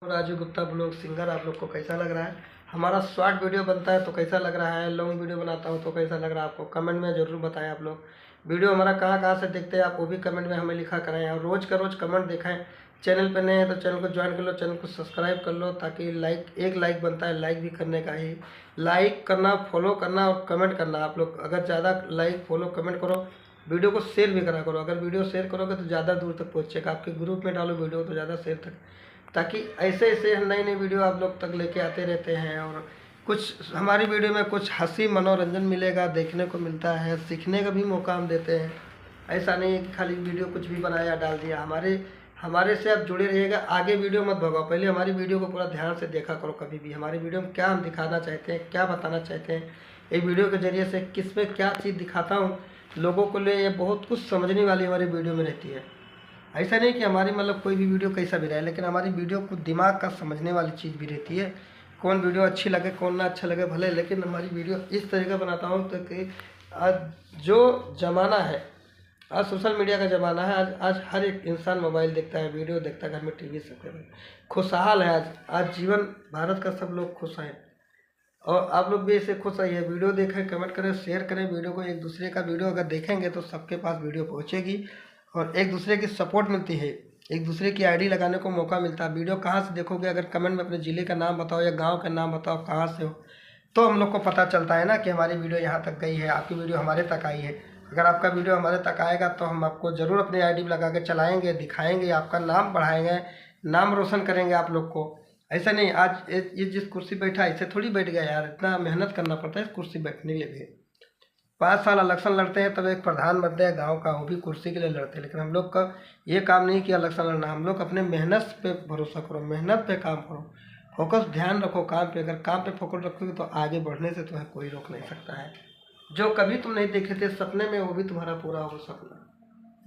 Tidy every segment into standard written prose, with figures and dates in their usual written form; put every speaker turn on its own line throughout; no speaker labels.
Raju Gupta blog singer आप लोग को कैसा लग रहा है। हमारा शॉर्ट वीडियो बनता है तो कैसा लग रहा है, लॉन्ग वीडियो बनाता हूँ तो कैसा लग रहा है आपको कमेंट में ज़रूर बताएं। आप लोग वीडियो हमारा कहाँ कहाँ से देखते हैं आप वो भी कमेंट में हमें लिखा करें और रोज़ का रोज़ कमेंट दिखाएं। चैनल पर नए हैं तो चैनल को ज्वाइन कर लो, चैनल को सब्सक्राइब कर लो, ताकि एक लाइक बनता है, लाइक भी करने का ही, लाइक करना, फॉलो करना और कमेंट करना। आप लोग अगर ज़्यादा लाइक फॉलो कमेंट करो, वीडियो को शेयर भी करा करो। अगर वीडियो शेयर करोगे तो ज़्यादा दूर तक पहुँचेगा, आपके ग्रुप में डालो वीडियो तो ज़्यादा शेयर तक, ताकि ऐसे ऐसे नई नई वीडियो आप लोग तक लेके आते रहते हैं। और कुछ हमारी वीडियो में कुछ हंसी मनोरंजन मिलेगा, देखने को मिलता है, सीखने का भी मौका हम देते हैं। ऐसा नहीं है कि खाली वीडियो कुछ भी बनाया डाल दिया। हमारे से आप जुड़े रहिएगा, आगे वीडियो मत भगाओ, पहले हमारी वीडियो को पूरा ध्यान से देखा करो। कभी भी हमारी वीडियो में क्या हम दिखाना चाहते हैं, क्या बताना चाहते हैं, एक वीडियो के जरिए से किस में क्या चीज़ दिखाता हूँ लोगों को ले, ये बहुत कुछ समझने वाली हमारी वीडियो में रहती है। ऐसा नहीं कि हमारी मतलब कोई भी वीडियो कैसा भी रहे, लेकिन हमारी वीडियो को दिमाग का समझने वाली चीज़ भी रहती है। कौन वीडियो अच्छी लगे कौन ना अच्छा लगे भले, लेकिन हमारी वीडियो इस तरह का बनाता हूँ तो कि आज जो ज़माना है, आज सोशल मीडिया का ज़माना है, आज हर एक इंसान मोबाइल देखता है, वीडियो देखता है, घर में टीवी सबके में खुशहाल है। आज जीवन भारत का सब लोग खुश हैं और आप लोग भी ऐसे खुश रहिए। वीडियो देखें, कमेंट करें, शेयर करें वीडियो को। एक दूसरे का वीडियो अगर देखेंगे तो सबके पास वीडियो पहुंचेगी और एक दूसरे की सपोर्ट मिलती है, एक दूसरे की आईडी लगाने को मौका मिलता है। वीडियो कहाँ से देखोगे, अगर कमेंट में अपने ज़िले का नाम बताओ या गांव का नाम बताओ कहाँ से हो, तो हम लोग को पता चलता है ना कि हमारी वीडियो यहाँ तक गई है, आपकी वीडियो हमारे तक आई है। अगर आपका वीडियो हमारे तक आएगा तो हम आपको ज़रूर अपनी आईडी लगा के चलाएँगे, दिखाएँगे, आपका नाम बढ़ाएँगे, नाम रोशन करेंगे आप लोग को। ऐसा नहीं आज ये जिस कुर्सी बैठा ऐसे थोड़ी बैठ गया यार, इतना मेहनत करना पड़ता है इस कुर्सी बैठने के लिए भी। 5 साल इलेक्शन लड़ते हैं तब एक प्रधान बनते हैं गांव का, वो भी कुर्सी के लिए लड़ते हैं। लेकिन हम लोग का ये काम नहीं कि इलेक्शन लड़ना, हम लोग अपने मेहनत पे भरोसा करो, मेहनत पे काम करो, फोकस ध्यान रखो काम पे। अगर काम पे फोकस रखोगे तो आगे बढ़ने से तुम्हें कोई रोक नहीं सकता है। जो कभी तुम नहीं देखे थे सपने में वो भी तुम्हारा पूरा हो सपना।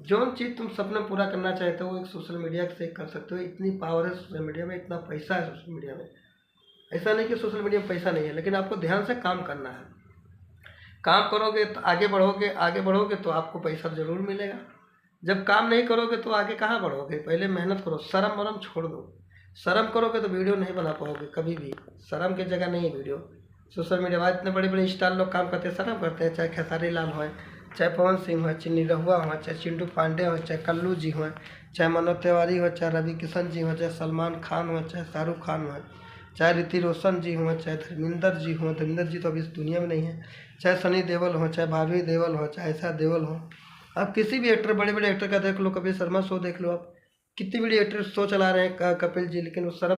जो चीज़ तुम सपने पूरा करना चाहते हो वो एक सोशल मीडिया से कर सकते हो। इतनी पावर है सोशल मीडिया में, इतना पैसा है सोशल मीडिया में। ऐसा नहीं कि सोशल मीडिया में पैसा नहीं है, लेकिन आपको ध्यान से काम करना है। काम करोगे तो आगे बढ़ोगे, आगे बढ़ोगे तो आपको पैसा ज़रूर मिलेगा। जब काम नहीं करोगे तो आगे कहाँ बढ़ोगे। पहले मेहनत करो, शर्म वरम छोड़ दो। शर्म करोगे तो वीडियो नहीं बना पाओगे कभी भी, शर्म की जगह नहीं है वीडियो। सोशल मीडिया में इतने बड़े बड़े स्टार लोग काम करते हैं, शर्म करते हैं। चाहे खेसारी लाल हो, चाहे पवन सिंह हो, चाहे निरहुआ हो, चाहे चिंटू पांडे हो, चाहे कल्लू जी हो, चाहे मनोज तिवारी हो, चाहे रवि किशन जी हो, चाहे सलमान खान हो, चाहे शाहरुख खान हो, चाहे ऋतिक रोशन जी हों, चाहे धर्मेंद्र जी हों, धर्मेंद्र जी तो अभी इस दुनिया में नहीं है, चाहे सनी देओल हो, चाहे भाभी देओल हो, चाहे ऐसा देओल हो। आप किसी भी एक्टर, बड़े बड़े एक्टर का देख लो, कपिल शर्मा शो देख लो, आप कितनी बड़ी एक्टर शो चला रहे हैं कपिल जी, लेकिन उस शर्म